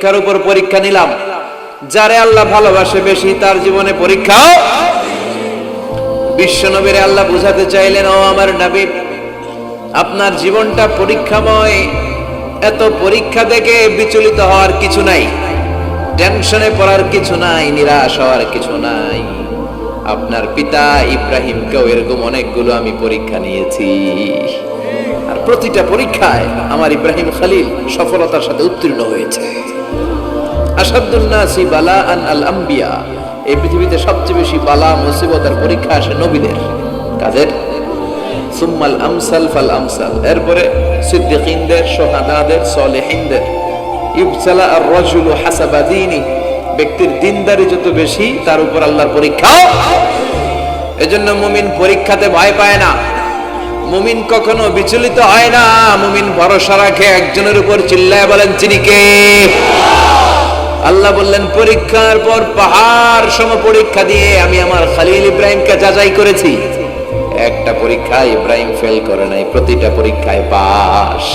পরীক্ষার উপর পরীক্ষা নিলাম। যারে আল্লাহ ভালোবাসে বেশি তার জীবনে পরীক্ষাও। বিশ্বনবীরে আল্লাহ বুঝাতে চাইলেন, ও আমার নবী, আপনার জীবনটা পরীক্ষাময়। এত পরীক্ষা থেকে বিচলিত হওয়ার কিছু নাই, টেনশনে পড়ার কিছু নাই, নিরাশ হওয়ার কিছু নাই। আপনার পিতা ইব্রাহিমকেও এরকম অনেকগুলো আমি পরীক্ষা নিয়েছি, আর প্রতিটা পরীক্ষায় আমার ইব্রাহিম খলিল সফলতার সাথে উত্তীর্ণ হয়েছে। আসাদুন নাসি বালাআন আল আম্বিয়া, এই পৃথিবীতে সবচেয়ে বেশি বালা মুসিবত আর পরীক্ষা আসে নবীদের। কাদের? সুম্মাল আমসাল ফাল আমসাল, এরপরে সিদ্দিকিনদের, শুহাদাদের, সালেহিনদের। ইবতালা আর রাজুলু হাসাবা দীনি, ব্যক্তির দিনদারি যত বেশি তার উপর আল্লাহর পরীক্ষা। এজন্য মুমিন পরীক্ষাতে ভয় পায় না, মুমিন কখনো বিচলিত হয় না। মুমিন ভরসা রাখে একজনের উপর, চিল্লায় বলেন তিনি কে? আল্লাহ বললেন, পরীক্ষার পর পাহাড় সম পরীক্ষা দিয়ে আমি আমার খলিল ইব্রাহিমকে যাচাই করেছি। একটা পরীক্ষায় ইব্রাহিম ফেল করে নাই, প্রতিটা পরীক্ষায় পাস।